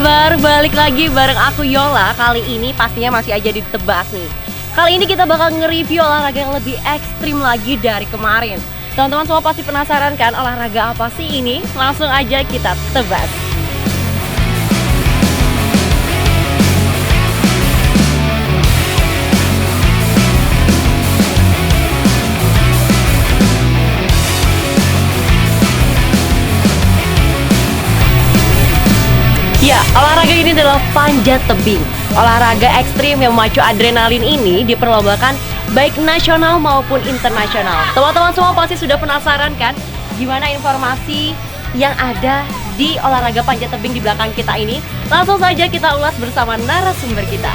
kabar? Balik lagi bareng aku Yola. Kali ini pastinya masih aja di Tebas nih. Kali ini kita bakal nge-review olahraga yang lebih ekstrim lagi dari kemarin. Teman-teman semua pasti penasaran kan olahraga apa sih ini? Langsung aja kita tebas. Ya, olahraga ini adalah panjat tebing. Olahraga ekstrim yang memacu adrenalin ini diperlombakan baik nasional maupun internasional. Teman-teman semua pasti sudah penasaran kan gimana informasi yang ada di olahraga panjat tebing di belakang kita ini? Langsung saja kita ulas bersama narasumber kita.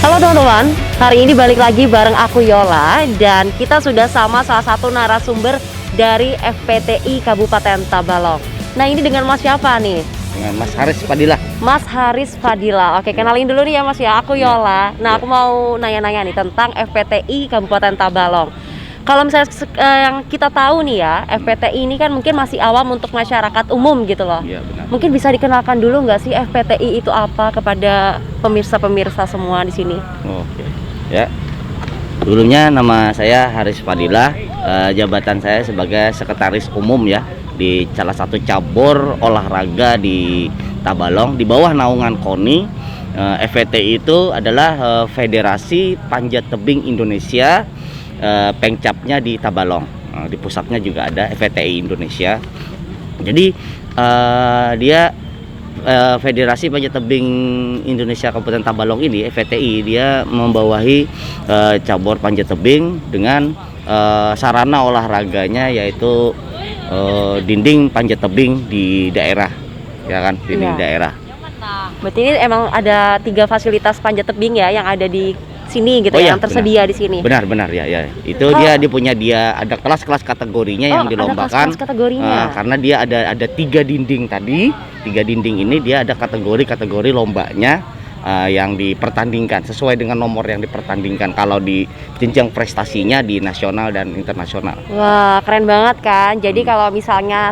Halo teman-teman, hari ini balik lagi bareng aku Yola dan kita sudah sama salah satu narasumber dari FPTI Kabupaten Tabalong. Nah ini dengan Mas siapa nih? Dengan Mas Haris Fadila. Mas Haris Fadila. Oke, kenalin dulu nih ya Mas ya, aku Yola. Nah aku mau nanya-nanya nih tentang FPTI Kabupaten Tabalong. Kalau misalnya yang kita tahu nih ya, FPTI ini kan mungkin masih awam untuk masyarakat umum gitu loh. Iya benar. Mungkin bisa dikenalkan dulu nggak sih FPTI itu apa kepada pemirsa-pemirsa semua di sini? Oke. Ya. Dulunya nama saya Haris Fadila, jabatan saya sebagai sekretaris umum ya di salah satu cabur olahraga di Tabalong di bawah naungan KONI. FPTI itu adalah Federasi Panjat Tebing Indonesia. Pengcapnya di Tabalong, di pusatnya juga ada FPTI Indonesia. Jadi dia Federasi Panjat Tebing Indonesia Kabupaten Tabalong ini FPTI dia membawahi cabur panjat tebing dengan sarana olahraganya yaitu dinding panjat tebing di daerah, ya kan, dinding daerah. Berarti ini emang ada 3 fasilitas panjat tebing ya yang ada di sini gitu ya, yang tersedia benar. di sini. Benar ya. Itu dia ada kelas-kelas kategorinya yang dilombakan. Kelas kategorinya. Karena dia ada 3 dinding tadi. 3 dinding ini dia ada kategori lombanya yang dipertandingkan sesuai dengan nomor yang dipertandingkan kalau di jenjang prestasinya di nasional dan internasional. Wah, keren banget kan. Jadi kalau misalnya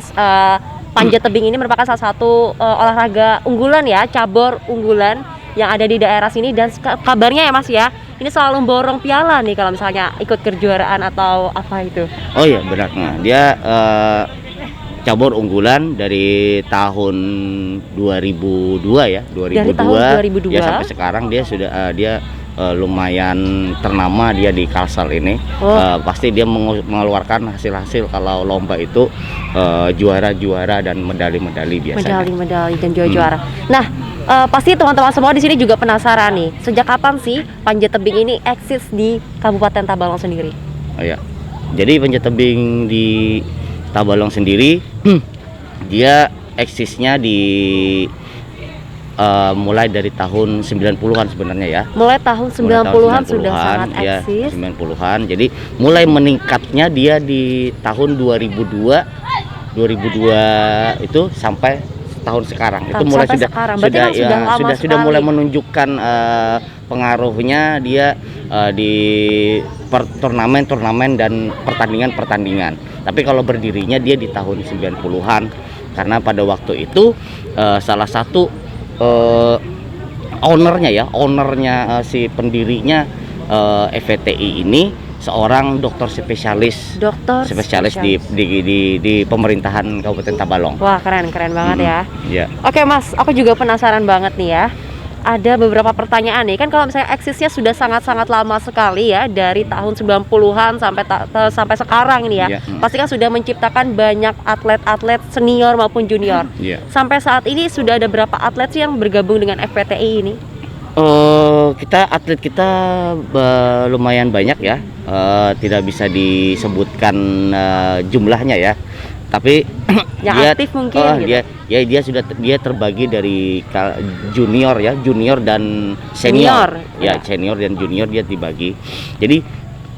panjat tebing ini merupakan salah satu olahraga unggulan ya, cabur unggulan yang ada di daerah sini, dan kabarnya ya Mas ya, ini selalu borong piala nih kalau misalnya ikut kejuaraan atau apa itu. Oh iya benar. Nah, dia cabur unggulan dari tahun 2002 ya, 2002. Dari tahun 2002 ya sampai sekarang dia sudah lumayan ternama dia di Kalsel ini. Pasti dia mengeluarkan hasil-hasil kalau lomba itu juara-juara dan medali-medali biasanya. Medali-medali dan juara-juara. Nah, pasti teman-teman semua di sini juga penasaran nih, sejak kapan sih panjat tebing ini eksis di Kabupaten Tabalong sendiri? Oh ya. Jadi panjat tebing di Tabalong sendiri dia eksisnya di mulai dari tahun 90-an sebenarnya ya. Mulai tahun 90-an sudah sangat eksis. 90-an. Jadi mulai meningkatnya dia di tahun 2002 itu sampai tahun sekarang. Itu mulai sudah mulai menunjukkan pengaruhnya dia di turnamen dan pertandingan. Tapi kalau berdirinya dia di tahun 90-an karena pada waktu itu salah satu ownernya si pendirinya FPTI ini seorang dokter spesialis di pemerintahan Kabupaten Tabalong. Wah, keren banget ya. Yeah. Oke Mas, aku juga penasaran banget nih ya. Ada beberapa pertanyaan nih, kan kalau misalnya eksisnya sudah sangat-sangat lama sekali ya, dari tahun 90-an sampai sekarang ini ya. Pasti kan sudah menciptakan banyak atlet-atlet senior maupun junior. Sampai saat ini sudah ada berapa atlet sih yang bergabung dengan FPTI ini? Atlet kita lumayan banyak ya, tidak bisa disebutkan jumlahnya ya, tapi yang dia aktif mungkin gitu. dia terbagi dari junior dan senior. Senior dan junior dia dibagi. Jadi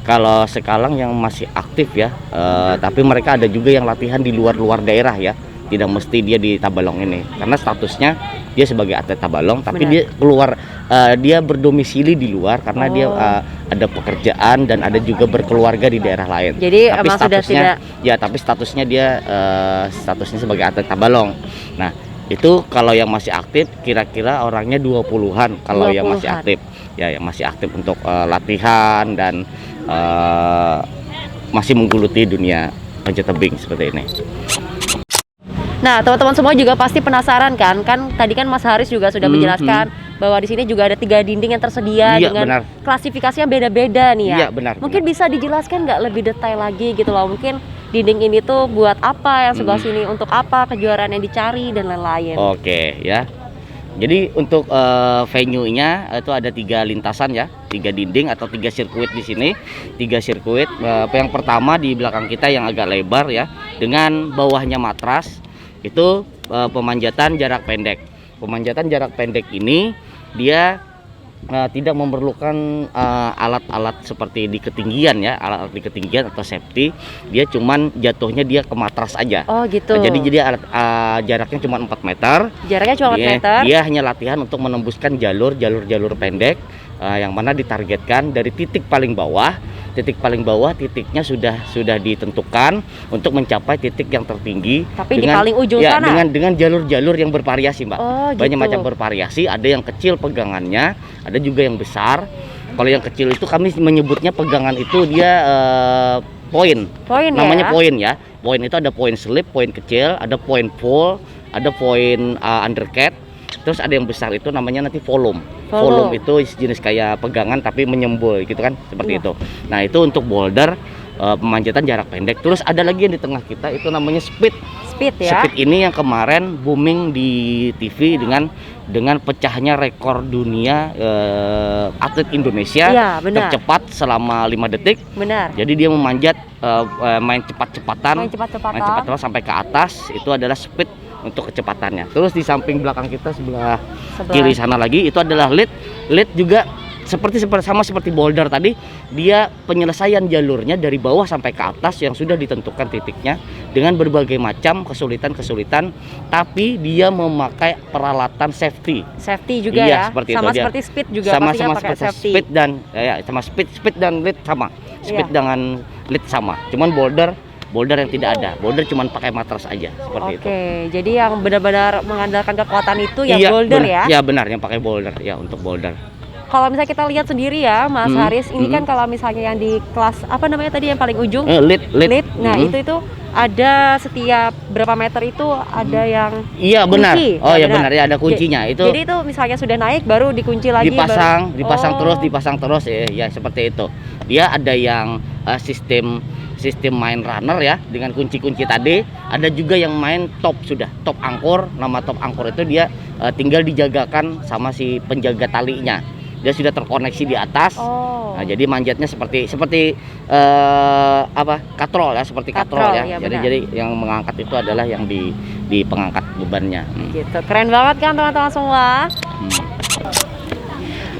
kalau sekarang yang masih aktif ya, tapi mereka ada juga yang latihan di luar daerah ya, tidak mesti dia di Tabalong ini, karena statusnya dia sebagai atlet Tabalong, tapi Benar. dia keluar, dia berdomisili di luar karena dia ada pekerjaan dan ada juga berkeluarga di daerah lain. Jadi Tapi emang sudah statusnya, tidak. ya tapi statusnya dia statusnya sebagai atlet Tabalong. Nah, itu kalau yang masih aktif kira-kira orangnya 20-an kalau yang masih 20-an. aktif. Ya, yang masih aktif untuk latihan dan masih menggeluti dunia panjat tebing seperti ini. Nah, teman-teman semua juga pasti penasaran kan? Kan tadi kan Mas Haris juga sudah menjelaskan bahwa di sini juga ada 3 dinding yang tersedia Iya, dengan benar. klasifikasinya beda-beda nih ya. Iya, benar. Mungkin bisa dijelaskan nggak lebih detail lagi gitu loh? Mungkin dinding ini tuh buat apa, yang sebelah sini untuk apa, kejuaraan yang dicari dan lain-lain. Oke, ya. Jadi untuk venue-nya itu ada 3 lintasan ya, 3 dinding atau 3 sirkuit di sini, 3 sirkuit. Yang pertama di belakang kita yang agak lebar ya, dengan bawahnya matras, itu pemanjatan jarak pendek. Pemanjatan jarak pendek ini dia tidak memerlukan alat-alat seperti di ketinggian ya, alat-alat di ketinggian atau safety. Dia cuman jatuhnya dia ke matras aja. Oh gitu. Nah, jadi jaraknya cuma 4 meter. Jaraknya cuma 4 Dia, meter. dia hanya latihan untuk menembuskan jalur pendek yang mana ditargetkan dari titik paling bawah. Titik paling bawah titiknya sudah ditentukan untuk mencapai titik yang tertinggi. Tapi di paling ujung ya, sana. dengan jalur-jalur yang bervariasi, Mbak. Oh, Banyak gitu. macam bervariasi, ada yang kecil pegangannya, ada juga yang besar. Kalau yang kecil itu kami menyebutnya pegangan itu dia poin. Poin ya. Namanya poin ya. Poin itu ada poin slip, poin kecil, ada poin full, ada poin undercut. Terus ada yang besar itu namanya nanti volume. Volume itu jenis kayak pegangan tapi menyembul gitu kan, seperti itu. Nah, itu untuk boulder pemanjatan jarak pendek. Terus ada lagi yang di tengah kita itu namanya speed. Speed ya. Speed ini yang kemarin booming di TV dengan pecahnya rekor dunia atlet Indonesia Iya, benar. tercepat selama 5 detik. Benar. Jadi dia memanjat main cepat-cepatan, Main cepat-cepatan. main cepat-cepatan sampai ke atas, itu adalah speed untuk kecepatannya. Terus di samping belakang kita sebelah kiri sana lagi itu adalah lead. Lead juga sama seperti boulder tadi, dia penyelesaian jalurnya dari bawah sampai ke atas yang sudah ditentukan titiknya dengan berbagai macam kesulitan-kesulitan, tapi dia memakai peralatan safety. Safety juga Iya, ya. seperti Sama itu, seperti speed juga sama pastinya pakai seperti safety. speed dan sama speed dan lead sama. Speed Iya. dengan lead sama. Cuman boulder yang tidak ada. Boulder cuman pakai matras aja seperti itu. Oke, jadi yang benar-benar mengandalkan kekuatan itu ya Iya, boulder ya. Iya benar, yang pakai boulder ya, untuk boulder. Kalau misalnya kita lihat sendiri ya, Mas Haris, ini kan kalau misalnya yang di kelas apa namanya tadi yang paling ujung? Lead. Lead. Nah, itu ada setiap berapa meter itu ada yang Iya benar. kunci. Oh ya benar ya, ada kuncinya. Itu Jadi itu misalnya sudah naik baru dikunci lagi dipasang baru. dipasang terus ya seperti itu. Dia ada yang sistem main runner ya dengan kunci-kunci tadi, ada juga yang main top angkor. Nama top angkor itu dia tinggal dijagakan sama si penjaga talinya. Dia sudah terkoneksi di atas. Nah, jadi manjatnya seperti katrol ya, seperti katrol ya. Ya, jadi yang mengangkat itu adalah yang di pengangkat bebannya. Gitu. Keren banget kan teman-teman semua.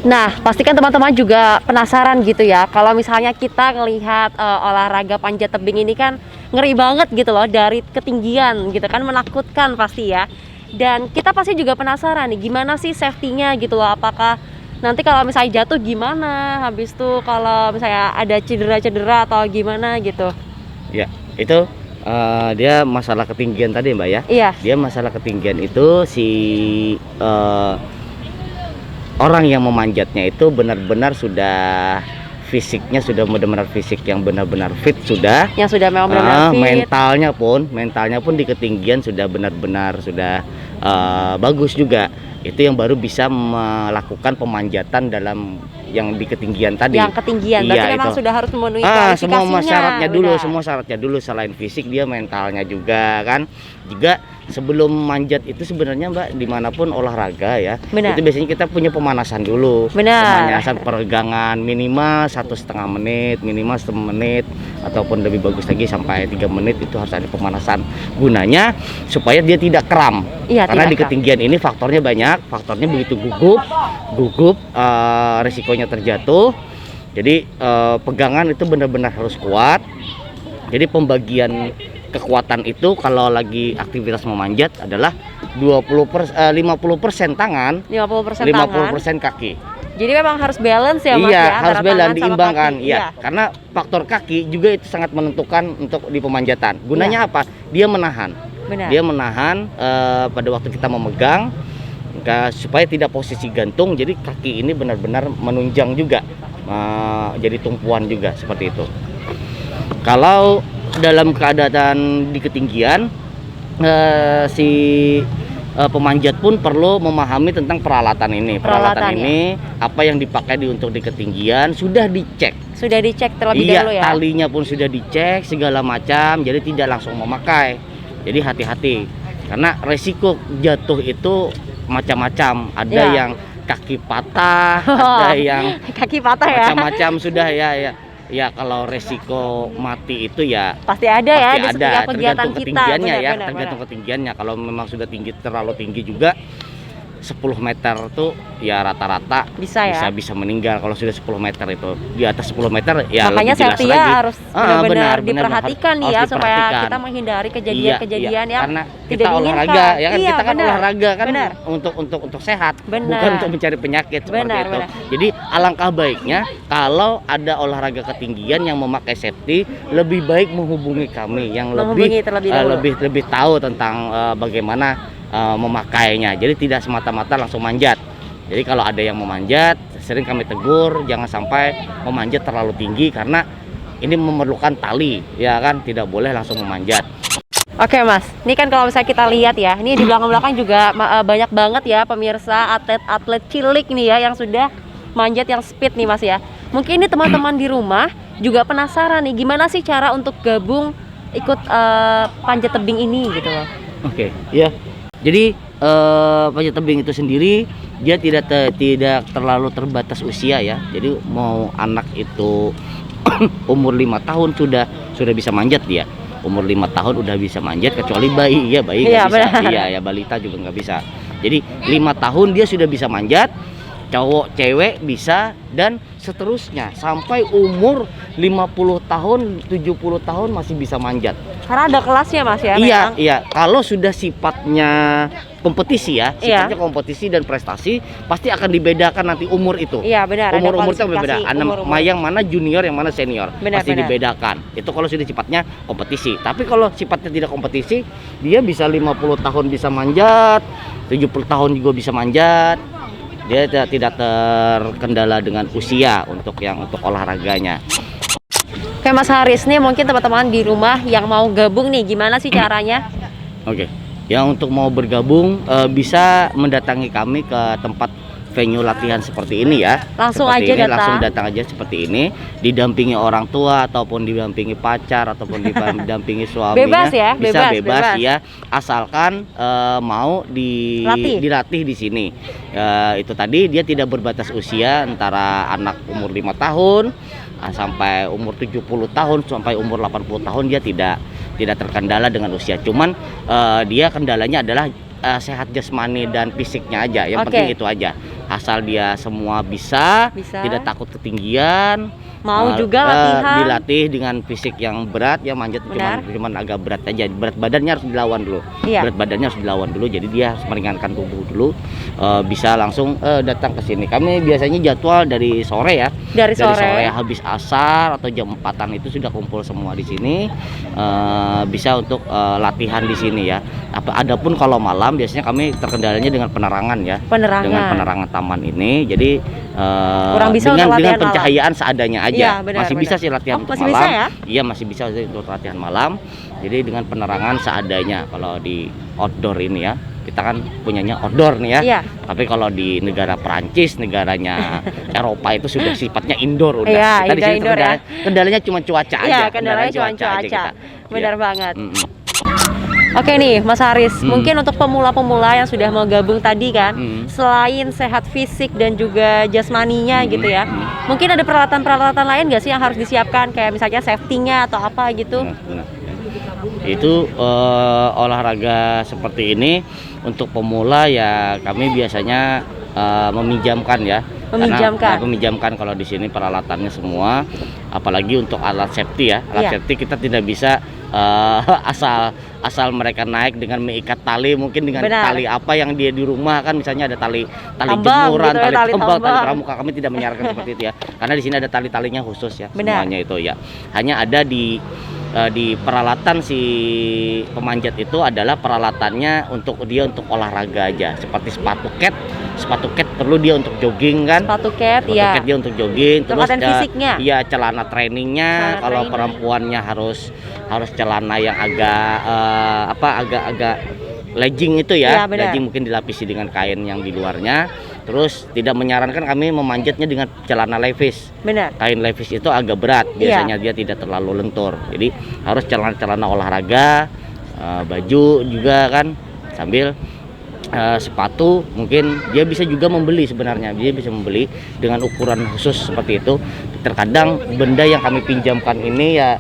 Nah, pastikan teman-teman juga penasaran gitu ya. Kalau misalnya kita ngelihat olahraga panjat tebing ini kan ngeri banget gitu loh, dari ketinggian gitu kan, menakutkan pasti ya. Dan kita pasti juga penasaran nih, gimana sih safety-nya gitu loh. Apakah nanti kalau misalnya jatuh gimana? Habis itu kalau misalnya ada cedera-cedera atau gimana gitu. Ya, itu dia masalah ketinggian tadi, Mbak ya. Iya. Dia masalah ketinggian itu si orang yang memanjatnya itu benar-benar sudah fisiknya sudah benar-benar fisik yang benar-benar fit sudah. Yang sudah memang benar-benar fit. Mentalnya pun di ketinggian sudah benar-benar sudah bagus juga. Itu yang baru bisa melakukan pemanjatan dalam yang di ketinggian tadi. Yang ketinggian, berarti memang sudah harus memenuhi kualifikasinya. Semua syaratnya dulu selain fisik dia mentalnya juga kan. Juga sebelum manjat itu sebenarnya Mbak dimanapun olahraga ya, Benar. itu biasanya kita punya pemanasan dulu. Benar. Pemanasan peregangan minimal 1,5 menit, minimal 1 menit, ataupun lebih bagus lagi sampai 3 menit itu harus ada pemanasan. Gunanya supaya dia tidak kram. Iya, Karena tidak di ketinggian ini faktornya banyak, faktornya begitu gugup, risikonya terjatuh. Jadi pegangan itu benar-benar harus kuat. Jadi pembagian kekuatan itu kalau lagi aktivitas memanjat adalah 50% tangan, 50% 50% kaki. Jadi memang harus balance ya Mas Iya, ya, harus antara balance, tangan sama diimbangkan. kaki. Iya, karena faktor kaki juga itu sangat menentukan untuk di pemanjatan. Gunanya apa? Dia menahan. Benar. Dia menahan pada waktu kita memegang supaya tidak posisi gantung. Jadi kaki ini benar-benar menunjang juga, jadi tumpuan juga seperti itu. Kalau dalam keadaan di ketinggian, si pemanjat pun perlu memahami tentang peralatan ini. Peralatan ini apa yang dipakai untuk di ketinggian sudah dicek. Sudah dicek terlebih Iya, dahulu ya. talinya pun sudah dicek segala macam. Jadi tidak langsung memakai. Jadi hati-hati karena resiko jatuh itu macam-macam. Ada yang kaki patah, ada yang kaki patah ya. Macam-macam sudah ya. Ya kalau resiko mati itu ya pasti ada ya di ada, setiap kegiatan tergantung kita. ketinggiannya Benar, ya, benar, tergantung benar. ketinggiannya. Kalau memang sudah tinggi, terlalu tinggi juga 10 meter tuh ya rata-rata Bisa ya. bisa meninggal kalau sudah 10 meter itu. Di atas 10 meter ya Makanya lebih jelas safety-nya lagi. harus benar-benar benar, diperhatikan nih ya harus supaya diperhatikan. kita menghindari kejadian-kejadian yang karena tidak kita olahraga diinginkan. ya kan, Iya, kita kan benar. olahraga kan Benar. untuk sehat, Benar. bukan untuk mencari penyakit seperti Benar, itu. benar. Jadi alangkah baiknya kalau ada olahraga ketinggian yang memakai safety, lebih baik menghubungi kami yang Menghubungi terlebih dahulu. lebih tahu tentang bagaimana memakainya. Jadi tidak semata-mata langsung manjat. Jadi kalau ada yang memanjat, sering kami tegur jangan sampai memanjat terlalu tinggi karena ini memerlukan tali, ya kan, tidak boleh langsung memanjat. Oke Mas, ini kan kalau misalnya kita lihat ya, ini di belakang-belakang juga banyak banget ya pemirsa atlet-atlet cilik nih ya yang sudah manjat yang speed nih Mas ya. Mungkin ini teman-teman di rumah juga penasaran nih gimana sih cara untuk gabung ikut panjat tebing ini gitu loh. Oke, ya. Jadi panjat tebing itu sendiri dia tidak terlalu terbatas usia ya. Jadi mau anak itu umur 5 tahun sudah bisa manjat dia. Umur 5 tahun udah bisa manjat, kecuali bayi ya, bayi nggak bisa. Benar. Iya ya, balita juga nggak bisa. Jadi 5 tahun dia sudah bisa manjat, cowok cewek bisa, dan seterusnya sampai umur 50 tahun 70 tahun masih bisa manjat. Karena ada kelasnya Mas ya. Iya, memang. iya. Kalau sudah sifatnya kompetisi ya, Iya. sifatnya kompetisi dan prestasi, pasti akan dibedakan nanti umur itu. Iya benar. ada Umur itu kualifikasi berbeda. umur-umur. Yang mana junior, yang mana senior, Benar, pasti benar. dibedakan. Itu kalau sudah sifatnya kompetisi. Tapi kalau sifatnya tidak kompetisi, dia bisa 50 tahun bisa manjat, 70 tahun juga bisa manjat. Dia tidak terkendala dengan usia untuk olahraganya. Oke Mas Haris nih, mungkin teman-teman di rumah yang mau gabung nih gimana sih caranya? Oke. Yang untuk mau bergabung bisa mendatangi kami ke tempat venue latihan seperti ini ya. Langsung Seperti aja ini, datang. langsung datang aja seperti ini, didampingi orang tua ataupun didampingi pacar ataupun didampingi suaminya. Bebas ya, Bisa bebas. bebas ya, asalkan mau dilatih di sini. Itu tadi dia tidak berbatas usia, antara anak umur 5 tahun sampai umur 70 tahun sampai umur 80 tahun dia tidak terkendala dengan usia. Cuman dia kendalanya adalah sehat jasmani dan fisiknya aja. Yang penting itu aja. Asal dia semua bisa. Tidak takut ketinggian. Mau juga latihan. Dilatih dengan fisik yang berat, ya manjat cuman agak berat aja. Berat badannya harus dilawan dulu. Iya. Berat badannya harus dilawan dulu. Jadi dia harus meringankan tubuh dulu. Bisa langsung datang ke sini. Kami biasanya jadwal dari sore ya. Dari sore habis asar atau jam 4-an itu sudah kumpul semua di sini. Bisa untuk latihan di sini ya. Adapun kalau malam biasanya kami terkendalanya dengan penerangan ya. Dengan penerangan taman ini. Jadi kurang bisa dengan latihan pencahayaan seadanya aja. Iya, benar, masih bisa sih latihan masih malam. bisa ya? Iya, masih bisa untuk latihan malam. Jadi dengan penerangan seadanya kalau di outdoor ini ya. Kita kan punyanya outdoor nih ya. Iya. Tapi kalau di negara Perancis, negaranya Eropa itu sudah sifatnya indoor udah. Iya, Kita di sini indoor ya. Kendalanya cuma cuaca aja. Iya, kendalanya cuma aja cuaca. kita. Benar Iya. banget. Oke nih Mas Haris, mungkin untuk pemula-pemula yang sudah mau gabung tadi kan, selain sehat fisik dan juga jasmaninya gitu ya, mungkin ada peralatan-peralatan lain nggak sih yang harus disiapkan, kayak misalnya safety-nya atau apa gitu? Benar. Itu olahraga seperti ini untuk pemula ya kami biasanya meminjamkan ya. Meminjamkan kalau di sini peralatannya semua, apalagi untuk alat safety ya. Alat safety kita tidak bisa asal mereka naik dengan mengikat tali, mungkin dengan tali apa yang dia di rumah kan, misalnya ada tali jemuran, gitu ya, tali tambal, tali pramuka. Kami tidak menyarankan seperti itu ya, karena di sini ada talinya khusus ya. Semuanya itu ya hanya ada di peralatan si pemanjat itu adalah peralatannya untuk olahraga aja, seperti sepatu cat perlu dia untuk jogging kan, sepatu cat dia untuk jogging, terus fisiknya ya celana trainingnya, kalau perempuannya harus celana yang agak legging itu ya, legging mungkin dilapisi dengan kain yang di luarnya. Terus tidak menyarankan kami memanjatnya dengan celana levis. Kain levis itu agak berat, biasanya dia tidak terlalu lentur. Jadi harus celana olahraga, baju juga kan, sambil sepatu mungkin dia bisa juga membeli, sebenarnya dia bisa membeli dengan ukuran khusus seperti itu. Terkadang benda yang kami pinjamkan ini ya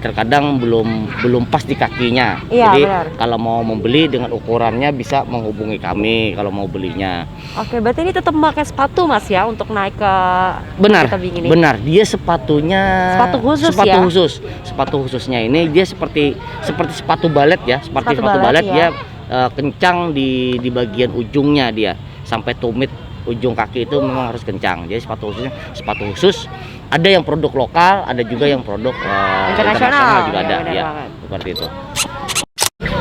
terkadang belum pas di kakinya. Jadi kalau mau membeli dengan ukurannya bisa menghubungi kami kalau mau belinya. Oke, berarti ini tetap memakai sepatu Mas ya untuk naik ke tebing ini. Benar, dia sepatunya sepatu khususnya ini dia seperti sepatu balet ya, sepatu balet ya. Dia kencang di bagian ujungnya, dia sampai tumit ujung kaki itu memang harus kencang. Jadi sepatu khusus. Ada yang produk lokal, ada juga yang produk internasional juga ada ya, seperti itu.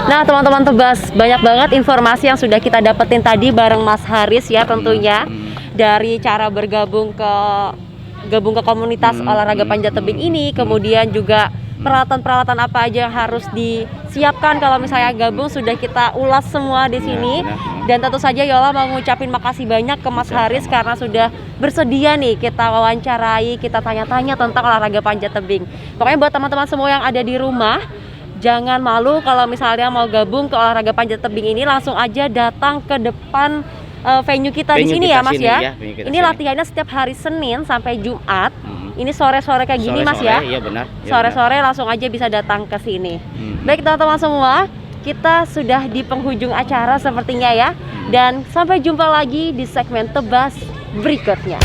Nah teman-teman Tebas, banyak banget informasi yang sudah kita dapetin tadi bareng Mas Haris ya tentunya. Dari cara bergabung ke komunitas olahraga panjat tebing ini, kemudian juga peralatan-peralatan apa aja yang harus disiapkan kalau misalnya gabung, sudah kita ulas semua di sini. Dan tentu saja Yola mau ngucapin makasih banyak ke Mas Haris karena sudah bersedia nih kita wawancarai, kita tanya-tanya tentang olahraga panjat tebing. Pokoknya buat teman-teman semua yang ada di rumah, jangan malu kalau misalnya mau gabung ke olahraga panjat tebing ini, langsung aja datang ke depan venue kita di sini ya Mas ya. Ini latihannya setiap hari Senin sampai Jumat. Ini sore-sore kayak gini Mas ya. Iya benar. Sore-sore langsung aja bisa datang ke sini. Baik teman-teman semua, kita sudah di penghujung acara sepertinya ya. Dan sampai jumpa lagi di segmen Tebas berikutnya.